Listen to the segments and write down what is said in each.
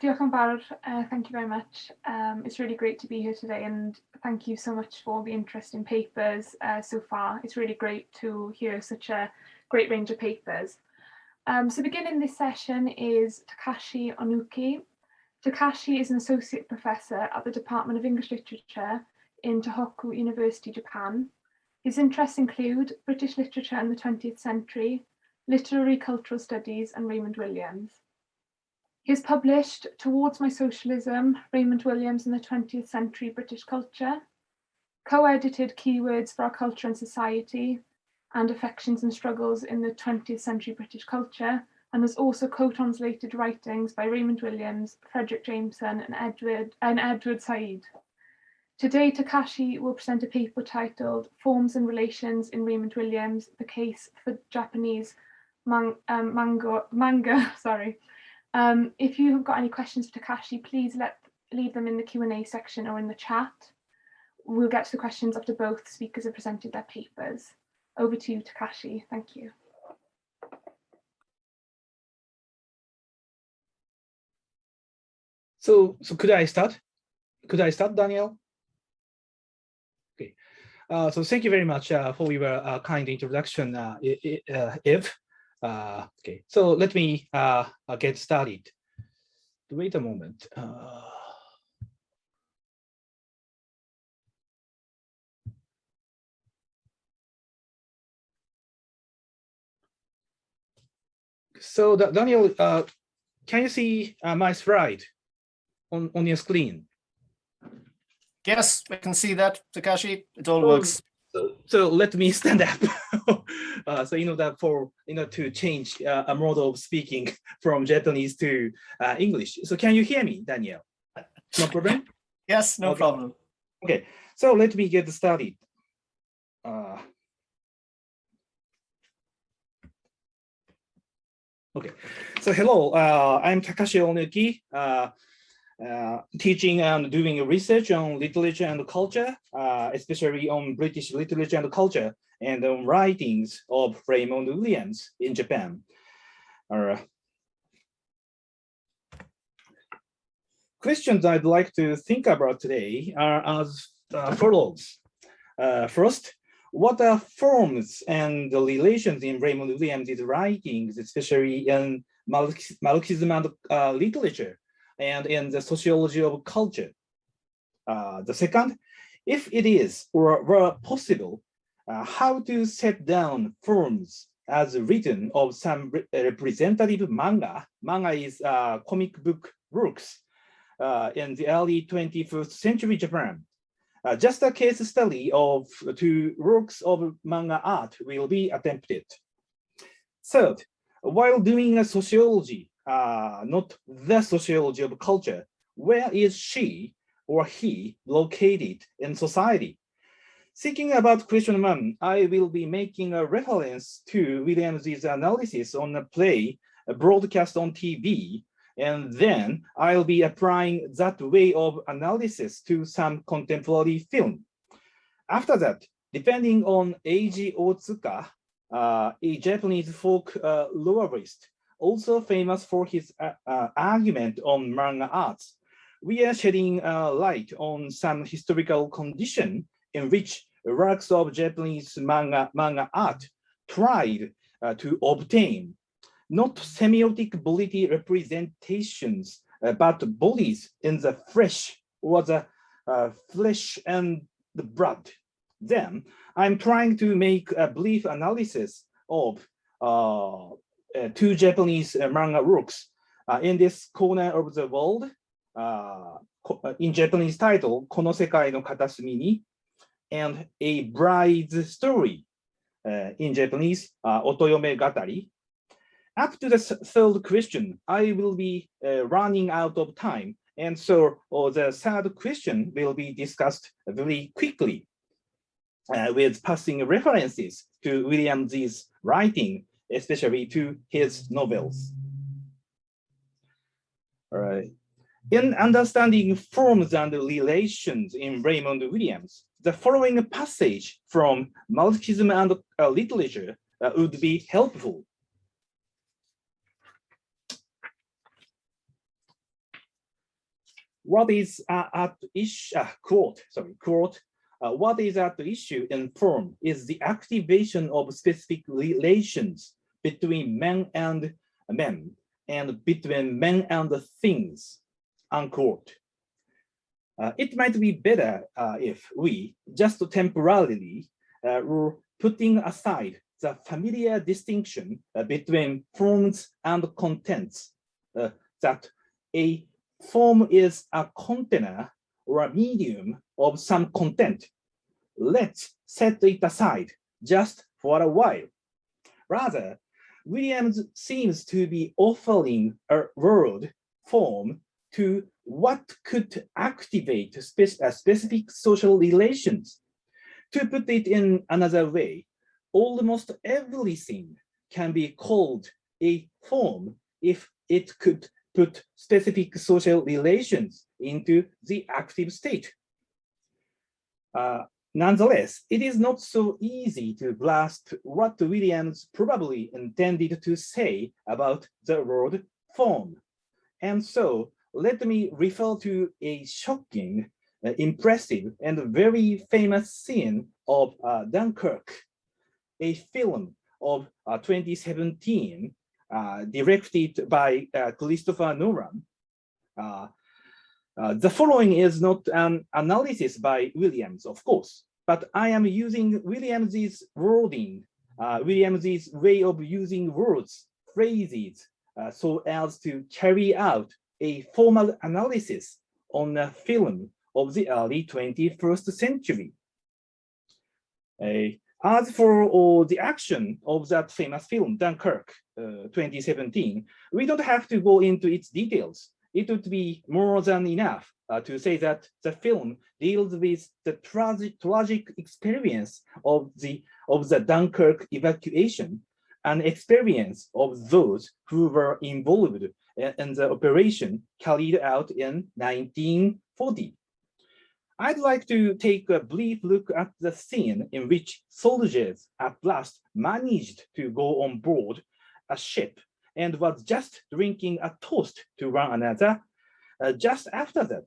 Diolch yn fawr. Thank you very much. It's really great to be here today, and thank you so much for the interesting papers so far. It's really great to hear such a great range of papers. So beginning this session is Takashi Onuki. Takashi is an associate professor at the Department of English Literature in Tohoku University, Japan. His interests include British literature in the 20th century, literary cultural studies, and Raymond Williams. He has published Towards My Socialism, Raymond Williams in the 20th Century British Culture, co-edited Keywords for Our Culture and Society, and Affections and Struggles in the 20th Century British Culture, and has also co-translated writings by Raymond Williams, Frederick Jameson, and Edward Said. Today, Takashi will present a paper titled Forms and Relations in Raymond Williams, the Case for Japanese Manga. Sorry. If you have got any questions for Takashi, please leave them in the Q&A section or in the chat. We'll get to the questions after both speakers have presented their papers. Over to you, Takashi. Thank you. So could I start? Daniel? Okay. So thank you very much for your kind introduction, Eve. Okay, so let me get started. Wait a moment. So Daniel, can you see my slide on your screen? Yes, I can see that, Takashi. It all works. So let me stand up. So to change a mode of speaking from Japanese to English. So can you hear me, Daniel? No problem? Yes, no problem. Okay, so let me get started. Okay, so hello, I'm Takashi Onuki. Teaching and doing research on literature and culture, especially on British literature and culture, and on writings of Raymond Williams in Japan. Questions I'd like to think about today are as follows. First, what are forms and the relations in Raymond Williams' writings, especially in Marxism and literature, and in the sociology of culture? The second, if it is or were possible, how to set down forms as written of some representative manga. Manga is comic book works in the early 21st century Japan. Just a case study of two works of manga art will be attempted. Third, while doing a sociology, not the sociology of culture, where is she or he located in society? Thinking about question one, I will be making a reference to Williams' analysis on a play broadcast on TV, and then I'll be applying that way of analysis to some contemporary film. After that, depending on Eiji Otsuka, a Japanese folk lorist, also famous for his argument on manga arts, we are shedding light on some historical condition in which works of Japanese manga art tried to obtain not semiotic bodily representations, but bodies in the flesh or the flesh and the blood. Then I'm trying to make a brief analysis of two Japanese manga works in this corner of the world, in Japanese title, Kono Sekai no Katasumi ni, and A Bride's Story, in Japanese, Otoyome Gatari. Up to the third question, I will be running out of time, and so the third question will be discussed very quickly with passing references to Williams' writing, especially to his novels. All right. In understanding forms and relations in Raymond Williams, the following passage from Marxism and literature would be helpful. what is at issue, what is at issue in form is the activation of specific relations between men and between men and things, unquote. It might be better if we just temporarily were putting aside the familiar distinction between forms and contents, that a form is a container or a medium of some content. Let's set it aside just for a while. Rather, Williams seems to be offering a word form to what could activate specific social relations. To put it in another way, almost everything can be called a form if it could put specific social relations into the active state. Nonetheless, it is not so easy to grasp what Williams probably intended to say about the word form. And so let me refer to a shocking, impressive, and very famous scene of Dunkirk, a film of 2017 directed by Christopher Nolan. The following is not an analysis by Williams, of course, but I am using Williams's wording, Williams's way of using words, phrases, so as to carry out a formal analysis on a film of the early 21st century. As for the action of that famous film, Dunkirk, 2017, we don't have to go into its details. It would be more than enough to say that the film deals with the tragic experience of the Dunkirk evacuation, an experience of those who were involved in the operation carried out in 1940. I'd like to take a brief look at the scene in which soldiers at last managed to go on board a ship and was just drinking a toast to one another. Just after that,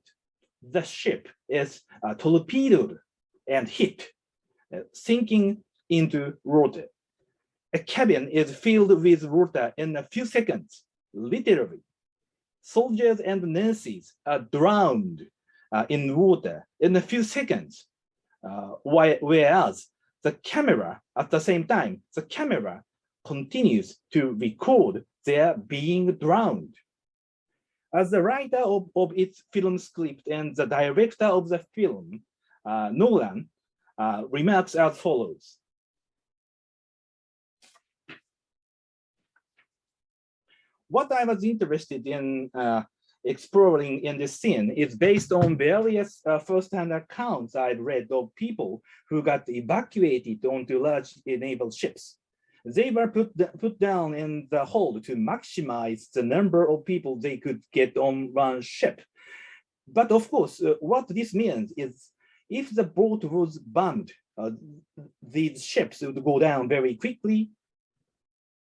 the ship is torpedoed and hit, sinking into water. A cabin is filled with water in a few seconds, literally. Soldiers and nurses are drowned in water in a few seconds, whereas the camera, at the same time, the camera continues to record their being drowned. As the writer of its film script and the director of the film, Nolan, remarks as follows. What I was interested in exploring in this scene is based on various first-hand accounts I'd read of people who got evacuated onto large naval ships. They were put down in the hold to maximize the number of people they could get on one ship. But of course, what this means is if the boat was bombed, these ships would go down very quickly.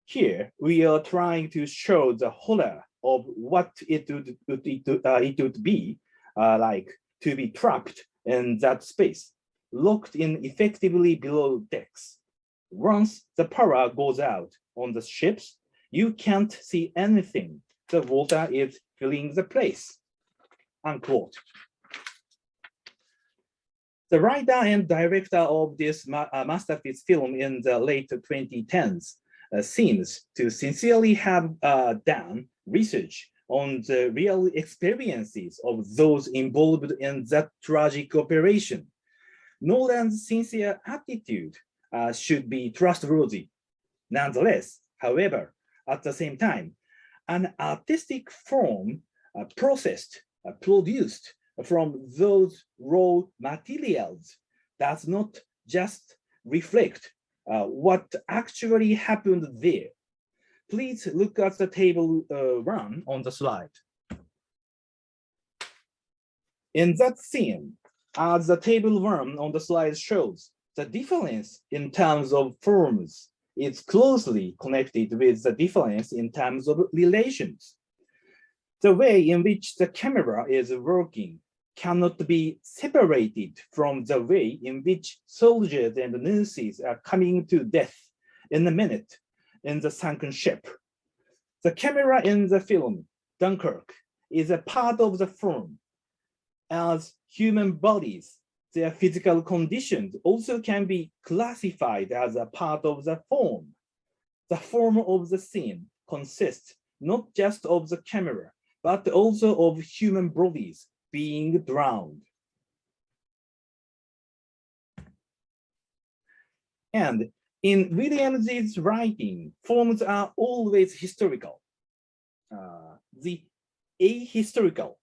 Here, we are trying to show the horror of what it would be like to be trapped in that space, locked in effectively below decks. Once the power goes out on the ships, you can't see anything. The water is filling the place, unquote. The writer and director of this masterpiece film in the late 2010s seems to sincerely have done research on the real experiences of those involved in that tragic operation. Nolan's sincere attitude should be trustworthy. Nonetheless, however, at the same time, an artistic form processed, produced from those raw materials does not just reflect what actually happened there. Please look at the table 1 on the slide. In that scene, as the table 1 on the slide shows, the difference in terms of forms is closely connected with the difference in terms of relations. The way in which the camera is working cannot be separated from the way in which soldiers and nurses are coming to death in a minute in the sunken ship. The camera in the film Dunkirk is a part of the form. As human bodies, their physical conditions also can be classified as a part of the form. The form of the scene consists not just of the camera, but also of human bodies being drowned. And in Williams's writing, forms are always historical. The ahistorical,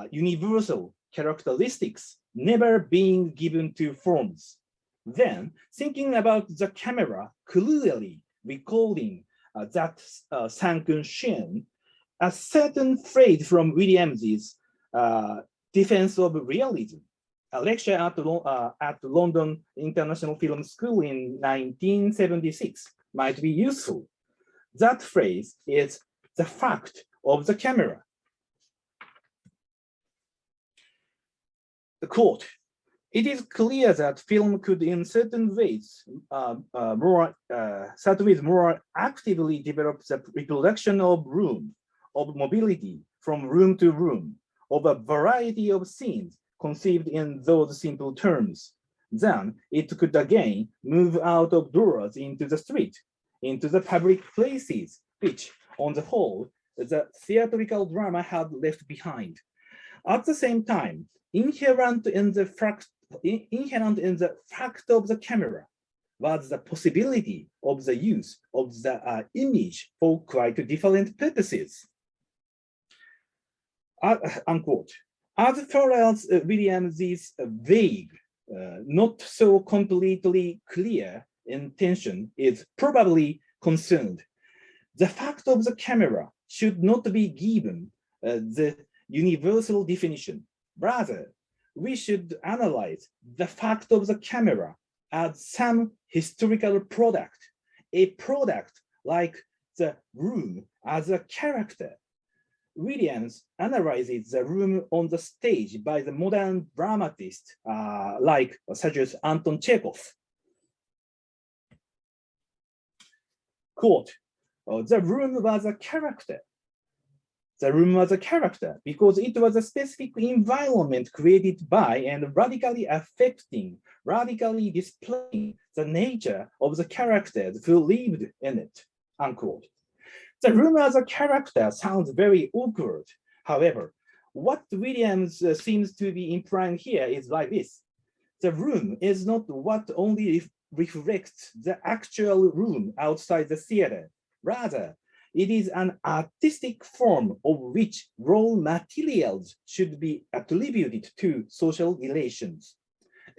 universal characteristics never being given to forms. Then, thinking about the camera clearly recalling that sunken ship, a certain phrase from Williams's Defense of Realism, a lecture at London International Film School in 1976 might be useful. That phrase is the fact of the camera. The quote, "It is clear that film could in certain ways more actively develop the reproduction of room, of mobility from room to room, of a variety of scenes conceived in those simple terms. Then it could again move out of doors into the street, into the public places, which, on the whole, the theatrical drama had left behind. At the same time, inherent in the fact of the camera was the possibility of the use of the image for quite different purposes." Unquote. As far as Williams's vague, not so completely clear intention is probably concerned, the fact of the camera should not be given the universal definition. Rather, we should analyze the fact of the camera as some historical product, a product like the room as a character. Williams analyzes the room on the stage by the modern dramatists such as Anton Chekhov. Quote, "The room was a character. The room was a character because it was a specific environment created by and radically affecting, radically displaying the nature of the characters who lived in it." Unquote. The room as a character sounds very awkward. However, what Williams seems to be implying here is like this. The room is not what only reflects the actual room outside the theater. Rather, it is an artistic form of which raw materials should be attributed to social relations.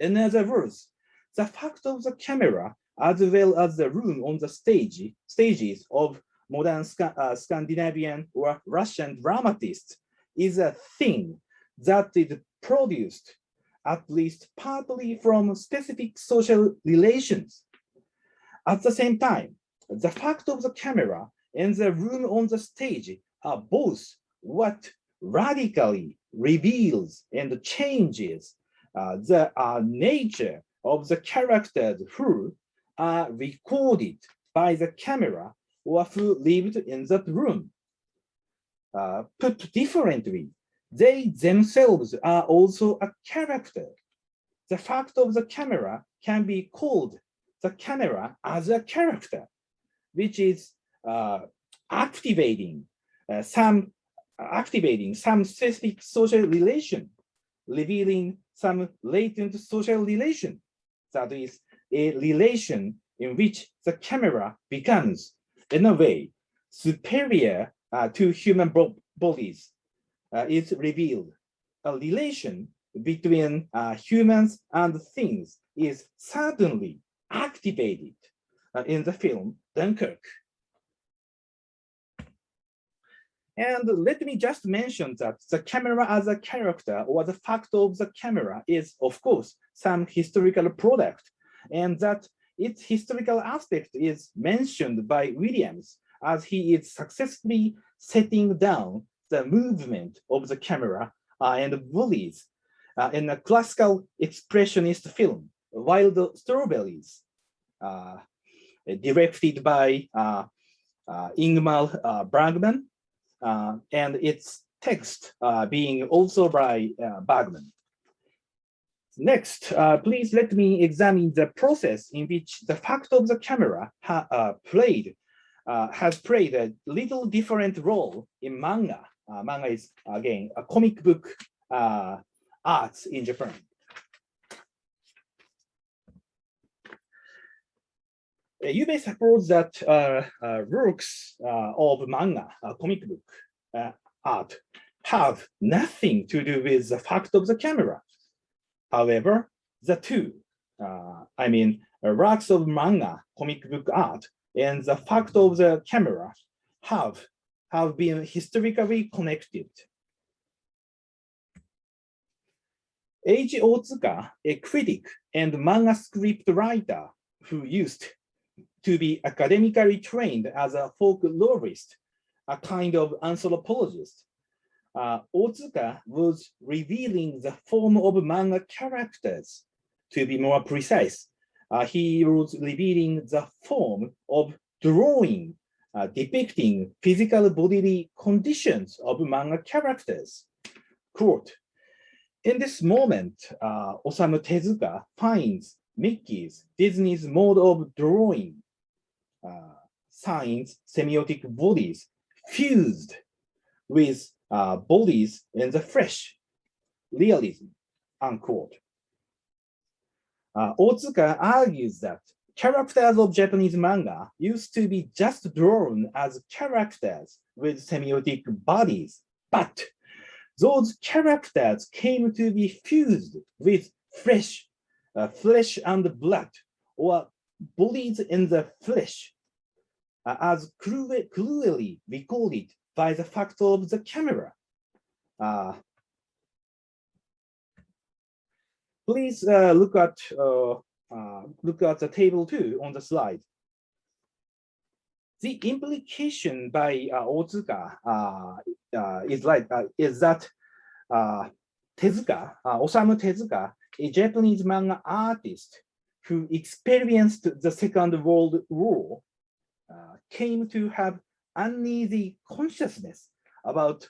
In other words, the fact of the camera, as well as the room on the stages of modern Scandinavian or Russian dramatists, is a thing that is produced at least partly from specific social relations. At the same time, the fact of the camera and the room on the stage are both what radically reveals and changes the nature of the characters who are recorded by the camera or who lived in that room. Put differently, they themselves are also a character. The fact of the camera can be called the camera as a character, which is activating some specific social relation, revealing some latent social relation. That is a relation in which the camera becomes, in a way, superior to human bodies, is revealed. A relation between humans and things is certainly activated in the film Dunkirk. And let me just mention that the camera as a character or the fact of the camera is, of course, some historical product, and that its historical aspect is mentioned by Williams as he is successfully setting down the movement of the camera and bodies in a classical expressionist film, Wild Strawberries, directed by Ingmar Bergman, and its text being also by Bergman. Next, please let me examine the process in which the fact of the camera has played a little different role in manga. Manga is, again, a comic book arts in Japan. You may suppose that works of manga, comic book art, have nothing to do with the fact of the camera. However, the two, works of manga, comic book art, and the fact of the camera have been historically connected. Eiji Otsuka, a critic and manga script writer who used to be academically trained as a folklorist, a kind of anthropologist, Otsuka was revealing the form of manga characters. To be more precise, he was revealing the form of drawing depicting physical bodily conditions of manga characters. Quote, in this moment, Osamu Tezuka finds Mickey's, Disney's mode of drawing signs, semiotic bodies fused with bodies in the flesh, realism, unquote. Otsuka argues that characters of Japanese manga used to be just drawn as characters with semiotic bodies, but those characters came to be fused with flesh and blood, or bodies in the flesh, as cruelly recorded by the fact of the camera. Please look at the table 2 on the slide. The implication by Otsuka is that Osamu Tezuka, a Japanese manga artist who experienced the Second World War, came to have uneasy consciousness about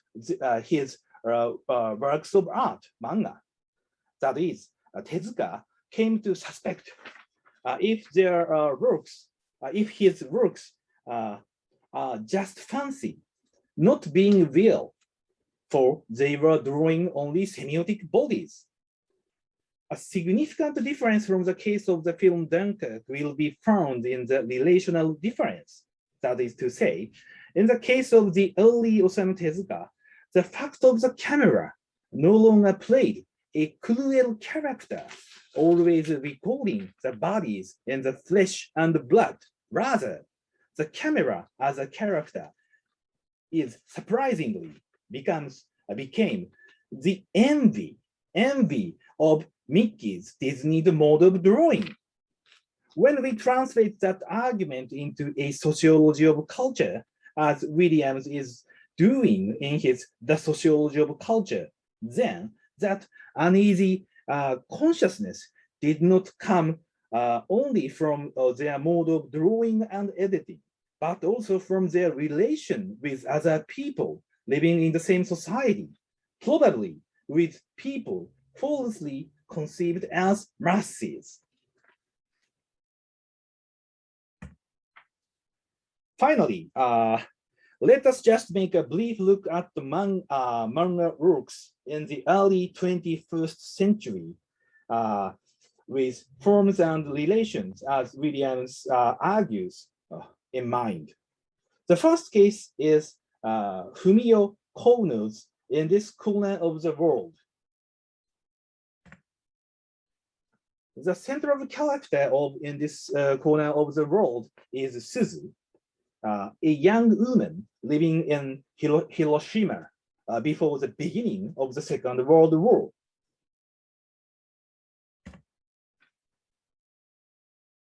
his works of art, manga. That is, Tezuka came to suspect if his works are just fancy, not being real, for they were drawing only semiotic bodies. A significant difference from the case of the film Dunkirk will be found in the relational difference. That is to say, in the case of the early Osamu Tezuka, the fact of the camera no longer played a cruel character, always recording the bodies in the flesh and blood. Rather, the camera as a character is surprisingly became the envy of Mickey's Disney mode of drawing. When we translate that argument into a sociology of culture, as Williams is doing in his The Sociology of Culture, then that uneasy consciousness did not come only from their mode of drawing and editing, but also from their relation with other people living in the same society, probably with people falsely conceived as masses. Finally, let us just make a brief look at the manga works in the early 21st century with forms and relations, as Williams argues, in mind. The first case is Fumio Kono's In This Corner of the World. The central character in this corner of the world is Suzu, a young woman living in Hiroshima before the beginning of the Second World War.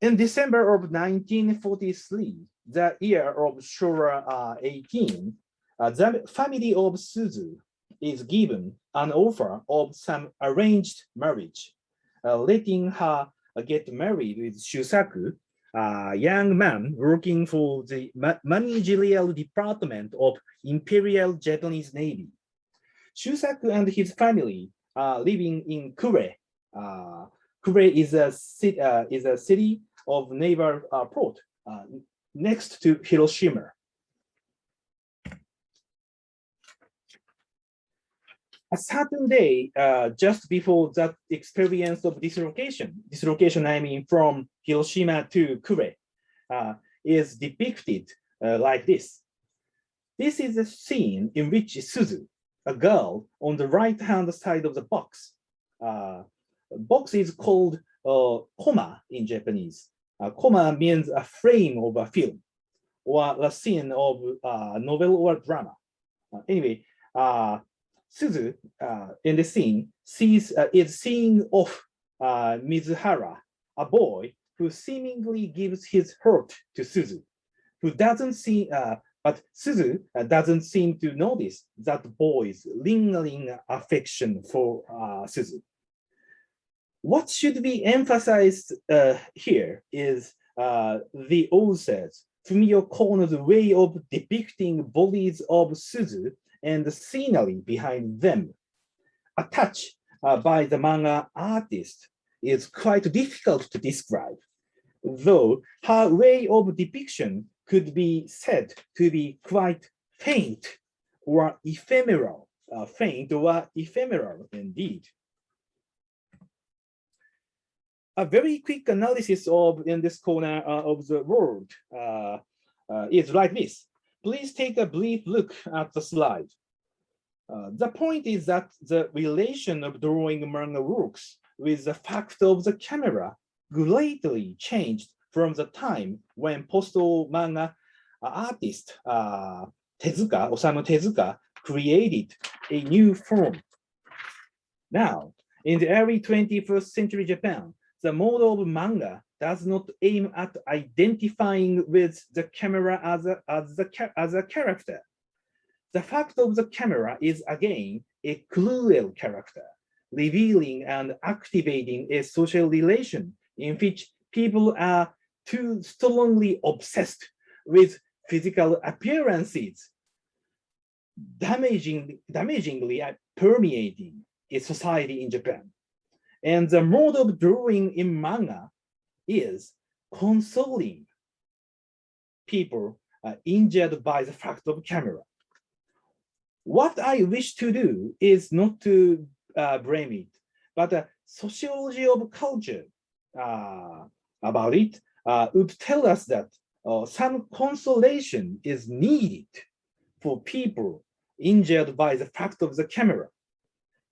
In December of 1943, the year of Showa 18, the family of Suzu is given an offer of some arranged marriage, letting her get married with Shusaku, a young man working for the managerial department of Imperial Japanese Navy. Shusaku and his family are living in Kure. Kure is a city of naval port next to Hiroshima. A certain day, just before that experience of dislocation I mean from Hiroshima to Kure, is depicted like this. This is a scene in which Suzu, a girl on the right-hand side of the box. Box is called koma in Japanese. Koma means a frame of a film or a scene of a novel or drama. Anyway, Suzu in the scene is seeing off Mizuhara, a boy who seemingly gives his heart to Suzu, who doesn't see, but Suzu doesn't seem to notice that boy's lingering affection for Suzu. What should be emphasized here is the author's Fumio Kono's way of depicting bodies of Suzu and the scenery behind them. A touch by the manga artist is quite difficult to describe, though her way of depiction could be said to be quite faint or ephemeral, indeed. A very quick analysis of in this corner of the world is like this. Please take a brief look at the slide. The point is that the relation of drawing manga works with the fact of the camera greatly changed from the time when postal manga artist Osamu Tezuka created a new form. Now, in the early 21st century Japan, the mode of manga does not aim at identifying with the camera as a character. The fact of the camera is again a cruel character, revealing and activating a social relation in which people are too strongly obsessed with physical appearances, damagingly permeating a society in Japan. And the mode of drawing in manga is consoling people injured by the fact of camera. What I wish to do is not to blame it, but the sociology of culture about it would tell us that some consolation is needed for people injured by the fact of the camera.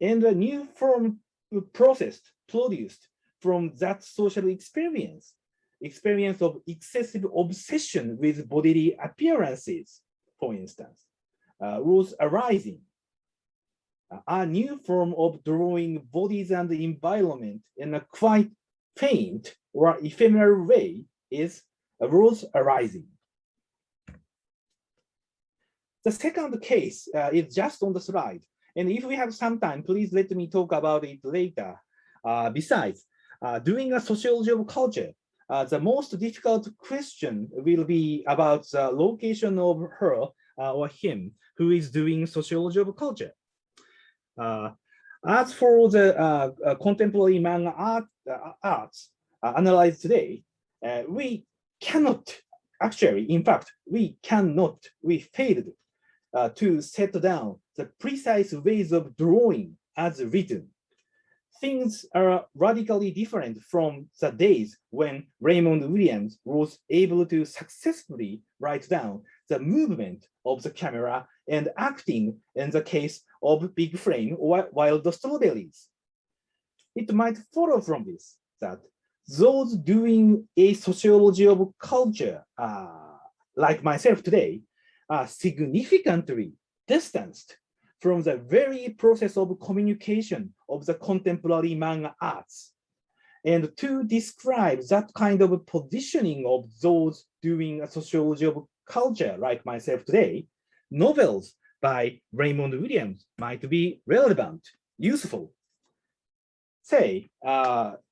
And a new form produced from that social experience of excessive obsession with bodily appearances, for instance, was arising. A new form of drawing bodies and the environment in a quite faint or ephemeral way was arising. The second case is just on the slide. And if we have some time, please let me talk about it later. Besides, doing a sociology of culture, the most difficult question will be about the location of her or him who is doing sociology of culture. As for the contemporary manga arts analyzed today, we cannot, actually, in fact, we failed to set down the precise ways of drawing as written. Things are radically different from the days when Raymond Williams was able to successfully write down the movement of the camera and acting in the case of Big Frame or Wild Strawberries. It might follow from this that those doing a sociology of culture, like myself today, are significantly distanced from the very process of communication of the contemporary manga arts. And to describe that kind of positioning of those doing a sociology of culture like myself today, novels by Raymond Williams might be relevant, useful. Say,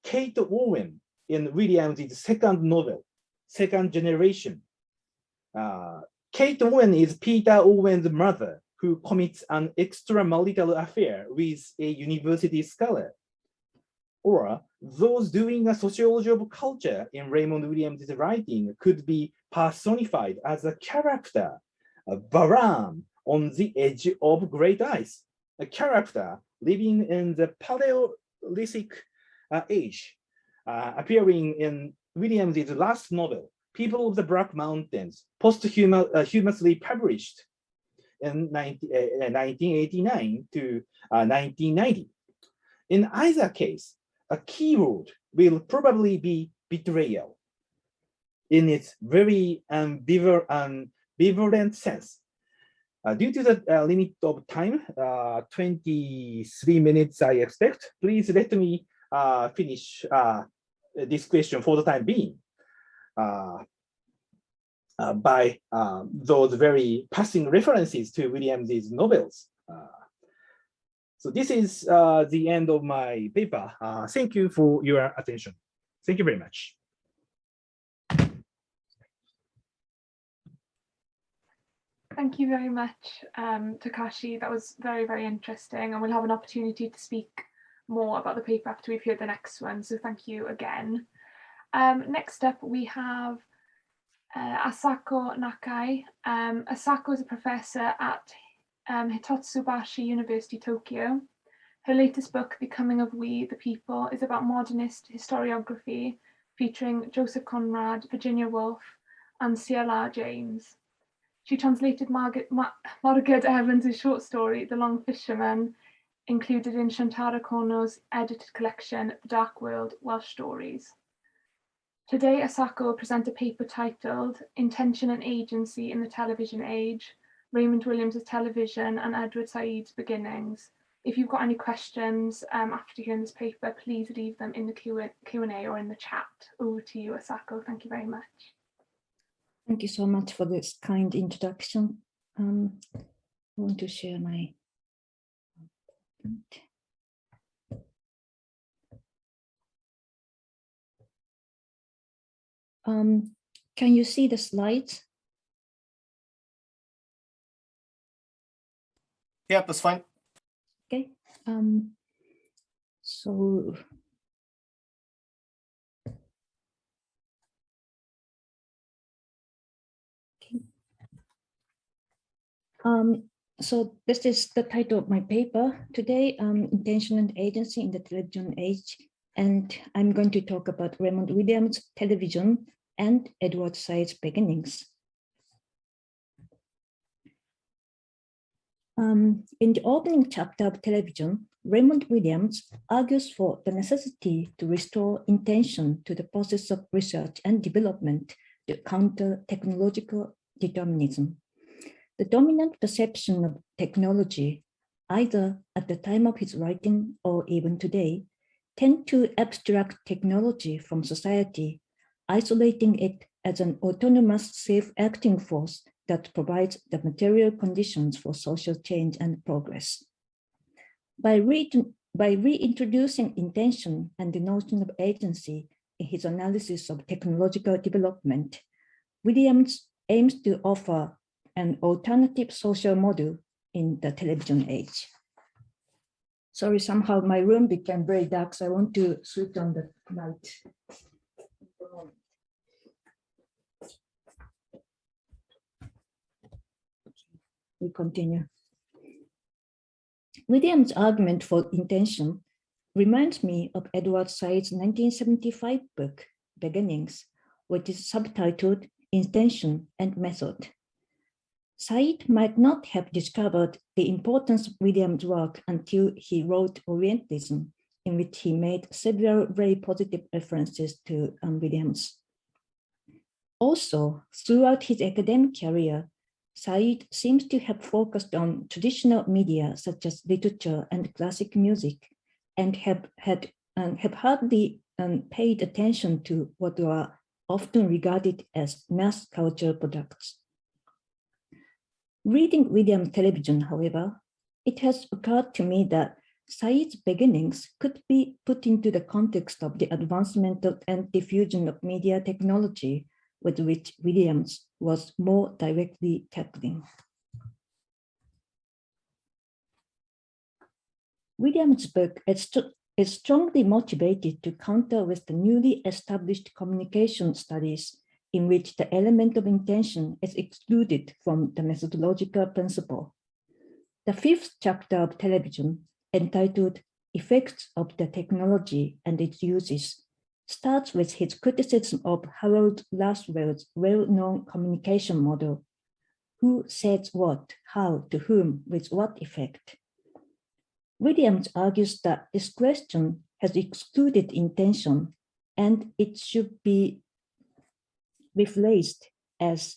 Kate Owen in Williams' second novel, Second Generation. Kate Owen is Peter Owen's mother, who commits an extramarital affair with a university scholar. Or those doing a sociology of culture in Raymond Williams' writing could be personified as a character, a Baran on the edge of great ice, a character living in the Paleolithic age, appearing in Williams' last novel, People of the Black Mountains, posthumously published in 1989 to 1990. In either case, a keyword will probably be betrayal in its very ambivalent sense. Due to the limit of time, 23 minutes I expect, please let me finish this question for the time being by those very passing references to Williams's novels. So this is the end of my paper. Thank you for your attention. Thank you very much. Thank you very much, Takashi. That was very, very interesting, and we'll have an opportunity to speak more about the paper after we've heard the next one, so thank you again. Next up, we have Asako Nakai. Asako is a professor at Hitotsubashi University, Tokyo. Her latest book, Becoming of We, the People, is about modernist historiography, featuring Joseph Conrad, Virginia Woolf, and C.L.R. James. She translated Margaret Evans' short story, The Long Fisherman, included in Shantara Kono's edited collection, The Dark World, Welsh Stories. Today, Asako will present a paper titled Intention and Agency in the Television Age, Raymond Williams' Television and Edward Said's Beginnings. If you've got any questions after hearing this paper, please leave them in the Q&A or in the chat. Over to you, Asako. Thank you very much. Thank you so much for this kind introduction. I want to share my can you see the slides? Yeah, that's fine. Okay. So so this is the title of my paper today, Intention and Agency in the Television Age. And I'm going to talk about Raymond Williams' Television and Edward Said's Beginnings. In the opening chapter of Television, Raymond Williams argues for the necessity to restore intention to the process of research and development to counter technological determinism. The dominant perception of technology, either at the time of his writing or even today, tend to abstract technology from society, isolating it as an autonomous, self-acting force that provides the material conditions for social change and progress. By reintroducing intention and the notion of agency in his analysis of technological development, Williams aims to offer an alternative social model in the television age. Sorry, somehow my room became very dark, so I want to switch on the light. We continue. Williams' argument for intention reminds me of Edward Said's 1975 book, Beginnings, which is subtitled Intention and Method. Said might not have discovered the importance of Williams' work until he wrote Orientalism, in which he made several very positive references to Williams. Also, throughout his academic career, Said seems to have focused on traditional media such as literature and classic music, and have hardly paid attention to what were often regarded as mass culture products. Reading Williams' television, however, it has occurred to me that Said's beginnings could be put into the context of the advancement and diffusion of media technology with which Williams was more directly tackling. Williams' book is strongly motivated to counter with the newly established communication studies in which the element of intention is excluded from the methodological principle. The fifth chapter of television, entitled Effects of the Technology and its Uses, starts with his criticism of Harold Laswell's well-known communication model, who says what, how, to whom, with what effect. Williams argues that this question has excluded intention and it should be replaced as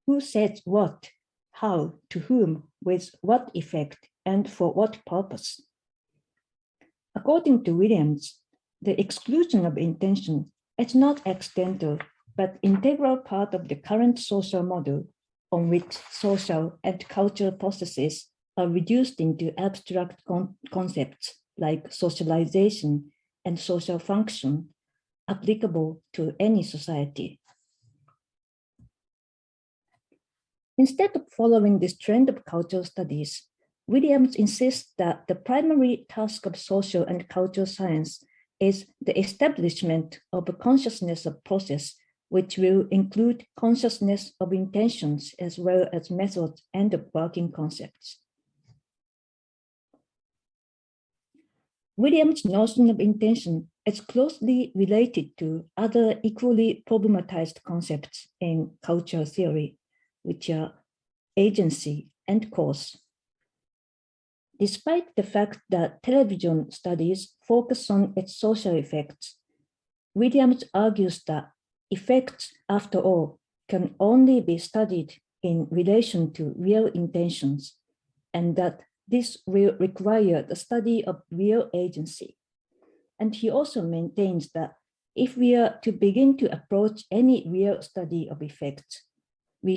who says what, how, to whom, with what effect, and for what purpose. According to Williams, the exclusion of intention is not accidental, but integral part of the current social model on which social and cultural processes are reduced into abstract concepts like socialization and social function, applicable to any society. Instead of following this trend of cultural studies, Williams insists that the primary task of social and cultural science is the establishment of a consciousness of process, which will include consciousness of intentions as well as methods and of working concepts. Williams' notion of intention is closely related to other equally problematized concepts in cultural theory, which are agency and cause. Despite the fact that television studies focus on its social effects, Williams argues that effects, after all, can only be studied in relation to real intentions, and that this will require the study of real agency. And he also maintains that if we are to begin to approach any real study of effects, we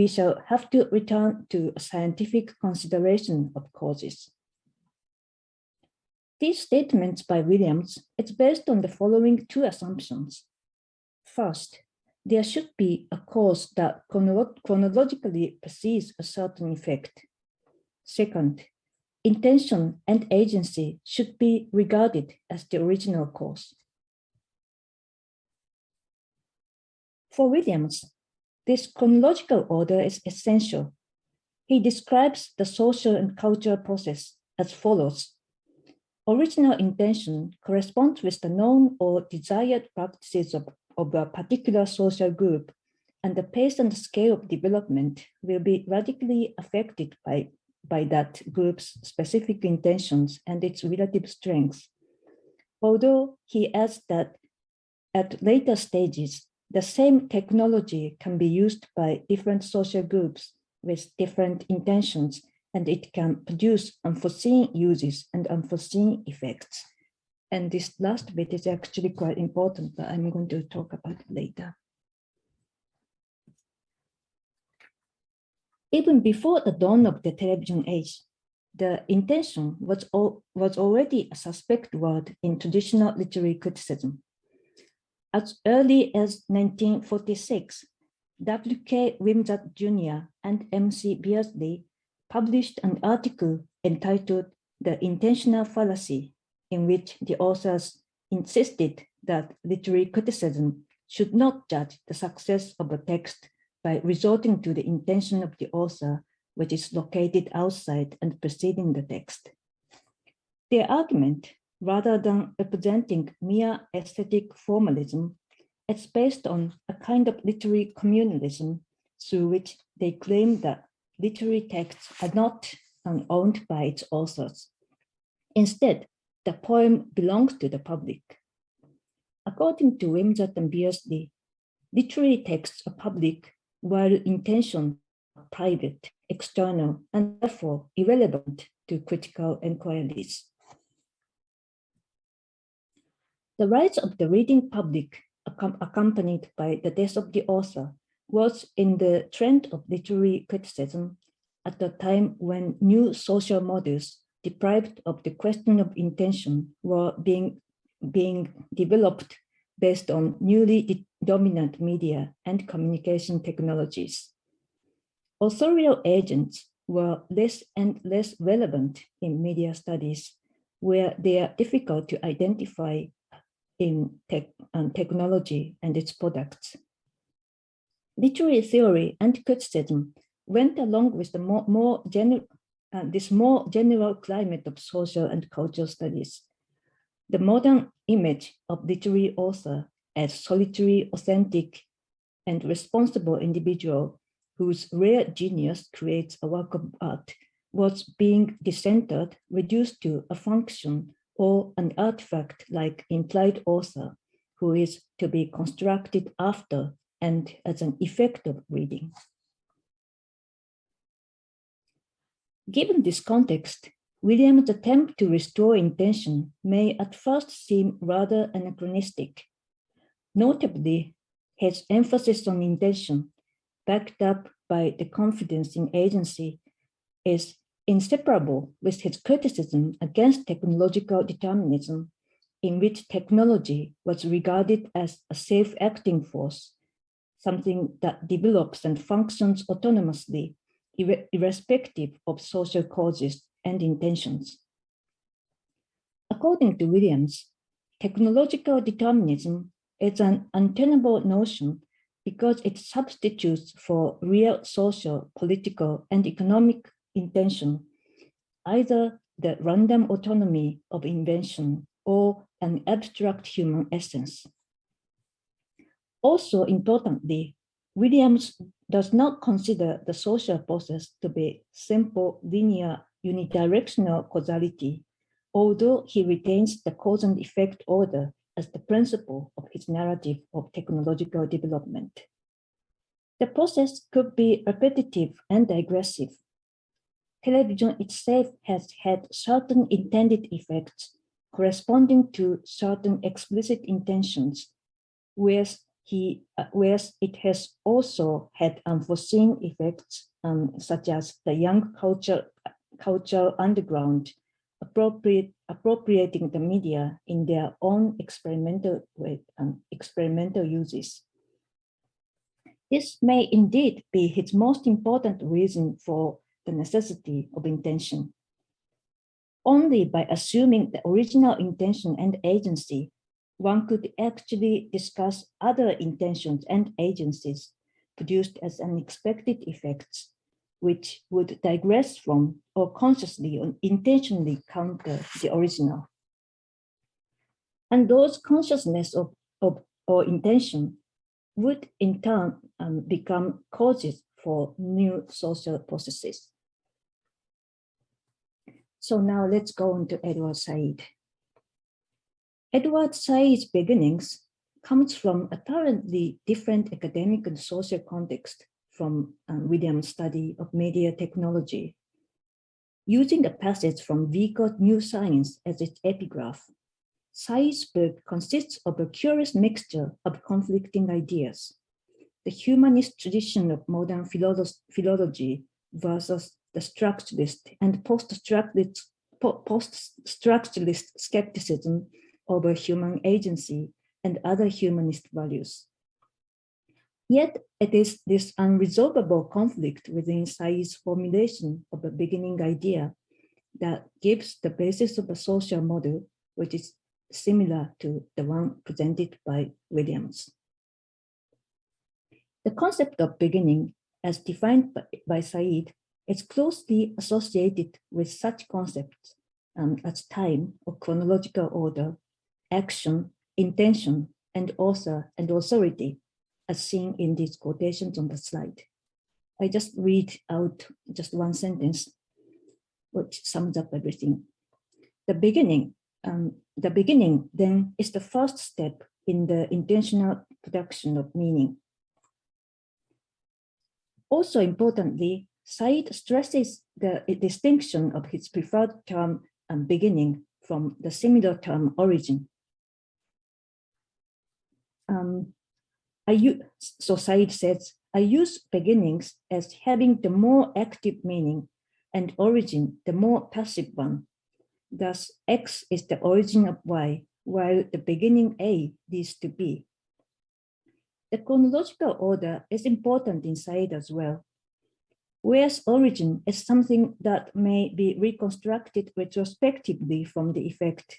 shall have to return to a scientific consideration of causes. These statements by Williams is based on the following two assumptions. First, there should be a cause that chronologically precedes a certain effect. Second, intention and agency should be regarded as the original cause. For Williams, this chronological order is essential. He describes the social and cultural process as follows. Original intention corresponds with the known or desired practices of a particular social group, and the pace and scale of development will be radically affected by that group's specific intentions and its relative strengths. Although he adds that at later stages, the same technology can be used by different social groups with different intentions, and it can produce unforeseen uses and unforeseen effects. And this last bit is actually quite important, but I'm going to talk about it later. Even before the dawn of the television age, the intention was already a suspect word in traditional literary criticism. As early as 1946, W.K. Wimsatt Jr. and M.C. Beardsley published an article entitled The Intentional Fallacy, in which the authors insisted that literary criticism should not judge the success of a text by resorting to the intention of the author, which is located outside and preceding the text. Their argument, rather than representing mere aesthetic formalism, is based on a kind of literary communalism through which they claim that literary texts are not owned by its authors. Instead, the poem belongs to the public. According to Wimsatt and Beardsley, literary texts are public while intentions are private, external, and therefore irrelevant to critical inquiries. The rights of the reading public, accompanied by the death of the author, was in the trend of literary criticism at a time when new social models deprived of the question of intention were being developed based on newly dominant media and communication technologies. Authorial agents were less and less relevant in media studies, where they are difficult to identify in technology and its products. Literary theory and criticism went along with the this more general climate of social and cultural studies. The modern image of literary author as solitary, authentic, and responsible individual whose rare genius creates a work of art was being decentered, reduced to a function or an artifact like implied author, who is to be constructed after and as an effect of reading. Given this context, Williams' attempt to restore intention may at first seem rather anachronistic. Notably, his emphasis on intention, backed up by the confidence in agency, is inseparable with his criticism against technological determinism, in which technology was regarded as a self-acting force, something that develops and functions autonomously, irrespective of social causes and intentions. According to Williams, technological determinism is an untenable notion because it substitutes for real social, political, and economic intention either the random autonomy of invention or an abstract human essence. Also importantly, Williams does not consider the social process to be simple, linear, unidirectional causality, although he retains the cause and effect order as the principle of his narrative of technological development. The process could be repetitive and digressive. Television itself has had certain intended effects corresponding to certain explicit intentions, whereas it has also had unforeseen effects, such as the young cultural underground appropriating the media in their own experimental uses. This may indeed be his most important reason for the necessity of intention. Only by assuming the original intention and agency, one could actually discuss other intentions and agencies produced as unexpected effects, which would digress from or consciously or intentionally counter the original. And those consciousness of or intention would in turn become causes for new social processes. So now let's go on to Edward Said. Edward Said's beginnings comes from apparently different academic and social context from Williams' study of media technology. Using a passage from Vico's New Science as its epigraph, Said's book consists of a curious mixture of conflicting ideas: the humanist tradition of modern philology versus the structuralist and post-structuralist skepticism over human agency and other humanist values. Yet it is this unresolvable conflict within Said's formulation of a beginning idea that gives the basis of a social model which is similar to the one presented by Williams. The concept of beginning, as defined by Said, is closely associated with such concepts as time or chronological order, action, intention, and author and authority, as seen in these quotations on the slide. I just read out just one sentence, which sums up everything. The beginning then is the first step in the intentional production of meaning. Also importantly, Said stresses the distinction of his preferred term beginning from the similar term origin. So Said says, I use beginnings as having the more active meaning and origin the more passive one. Thus, X is the origin of Y, while the beginning A leads to B. The chronological order is important inside as well. Whereas origin is something that may be reconstructed retrospectively from the effect,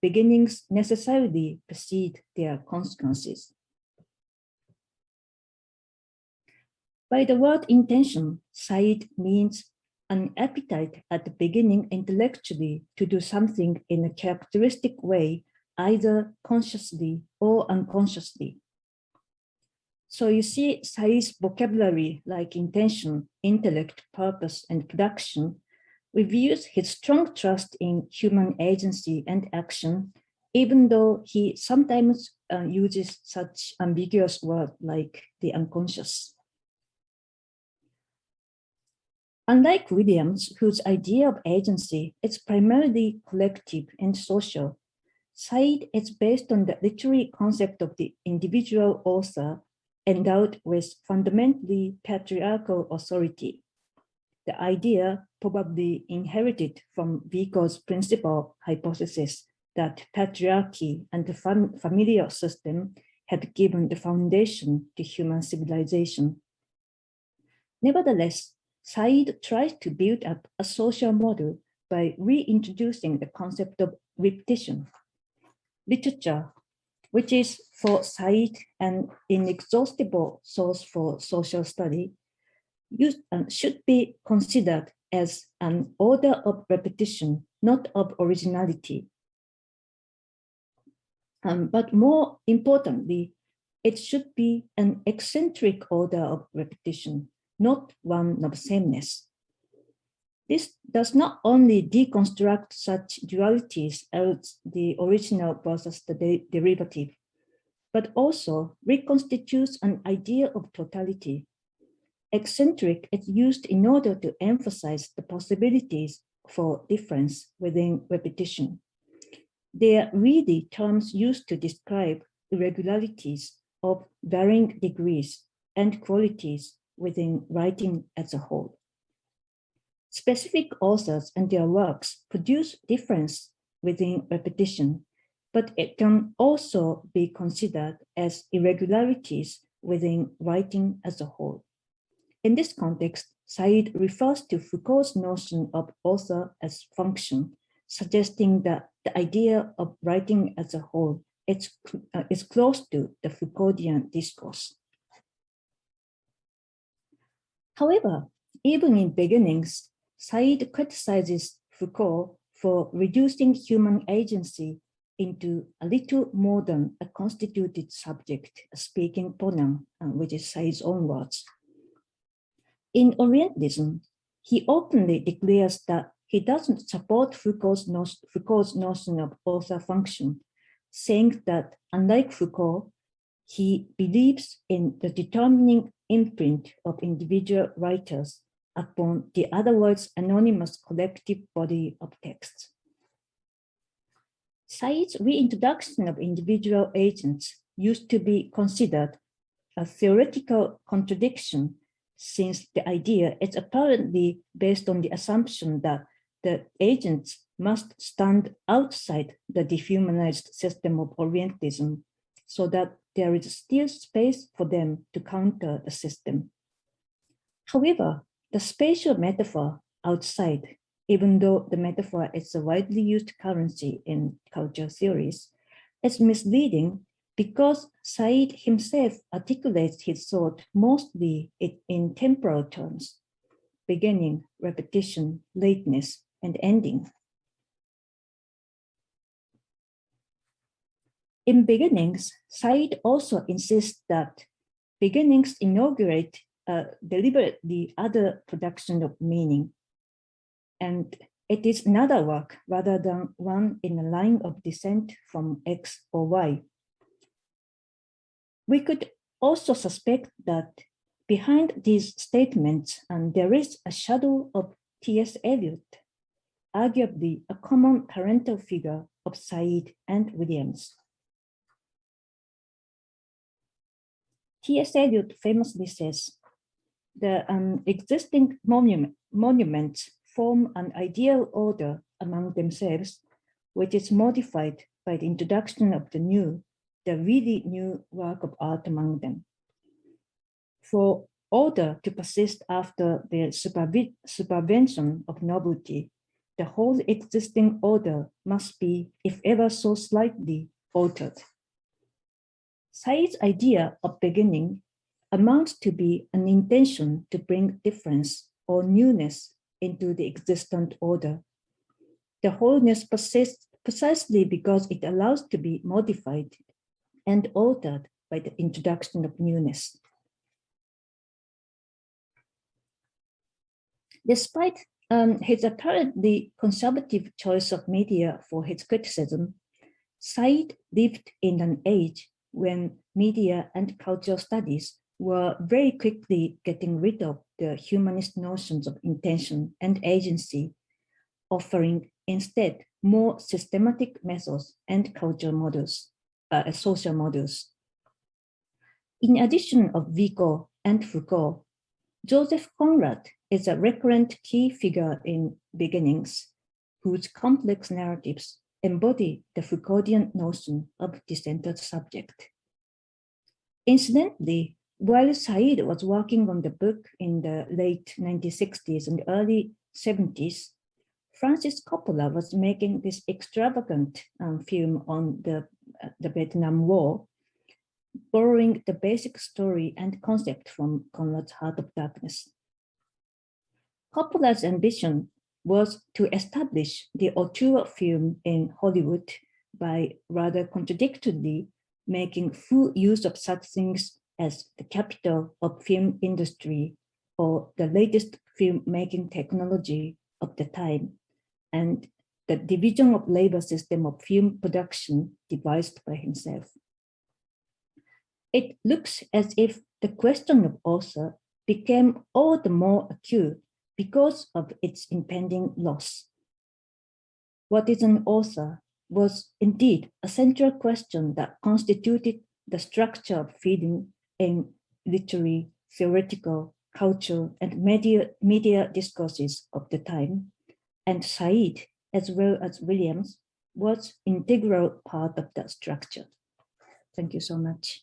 beginnings necessarily precede their consequences. By the word intention, Said means an appetite at the beginning intellectually to do something in a characteristic way, either consciously or unconsciously. So you see Said's vocabulary like intention, intellect, purpose, and production reveals his strong trust in human agency and action, even though he sometimes uses such ambiguous words like the unconscious. Unlike Williams, whose idea of agency is primarily collective and social, Said is based on the literary concept of the individual author endowed with fundamentally patriarchal authority. The idea probably inherited from Vico's principal hypothesis that patriarchy and the familial system had given the foundation to human civilization. Nevertheless, Said tries to build up a social model by reintroducing the concept of repetition. Literature, which is for Said an inexhaustible source for social study, should be considered as an order of repetition, not of originality. But more importantly, it should be an eccentric order of repetition, not one of sameness. This does not only deconstruct such dualities as the original versus the derivative, but also reconstitutes an idea of totality. Eccentric is used in order to emphasize the possibilities for difference within repetition. They are really terms used to describe irregularities of varying degrees and qualities within writing as a whole. Specific authors and their works produce difference within repetition, but it can also be considered as irregularities within writing as a whole. In this context, Said refers to Foucault's notion of author as function, suggesting that the idea of writing as a whole is close to the Foucauldian discourse. However, even in beginnings, Said criticizes Foucault for reducing human agency into a little more than a constituted subject, a speaking pronoun, which is Said's own words. In Orientalism, he openly declares that he doesn't support Foucault's notion of author function, saying that unlike Foucault, he believes in the determining imprint of individual writers upon the otherwise anonymous collective body of texts. Said's reintroduction of individual agents used to be considered a theoretical contradiction, since the idea is apparently based on the assumption that the agents must stand outside the dehumanized system of Orientalism, so that there is still space for them to counter the system. However, the spatial metaphor outside, even though the metaphor is a widely used currency in culture theories, is misleading because Said himself articulates his thought mostly in temporal terms: beginning, repetition, lateness, and ending. In beginnings, Said also insists that beginnings inaugurate deliberately other production of meaning, and it is another work rather than one in a line of descent from X or Y. We could also suspect that behind these statements there is a shadow of T.S. Eliot, arguably a common parental figure of Said and Williams. T.S. Eliot famously says, the existing monuments form an ideal order among themselves, which is modified by the introduction of the really new work of art among them. For order to persist after the supervention of novelty, the whole existing order must be, if ever so slightly, altered. Said's idea of beginning amounts to be an intention to bring difference or newness into the existent order. The wholeness persists precisely because it allows to be modified and altered by the introduction of newness. Despite his apparently conservative choice of media for his criticism, Said lived in an age when media and cultural studies were very quickly getting rid of the humanist notions of intention and agency, offering instead more systematic methods and cultural models, social models. In addition of Vico and Foucault, Joseph Conrad is a recurrent key figure in Beginnings, whose complex narratives embody the Foucauldian notion of the centered subject. Incidentally, while Said was working on the book in the late 1960s and early 70s, Francis Coppola was making this extravagant film on the Vietnam War, borrowing the basic story and concept from Conrad's Heart of Darkness. Coppola's ambition was to establish the auteur film in Hollywood by rather contradictorily making full use of such things as the capital of film industry or the latest filmmaking technology of the time, and the division of labor system of film production devised by himself. It looks as if the question of author became all the more acute because of its impending loss. What is an author was indeed a central question that constituted the structure of feeling in literary, theoretical, cultural, and media discourses of the time, and Said, as well as Williams, was an integral part of that structure. Thank you so much.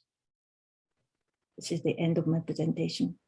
This is the end of my presentation.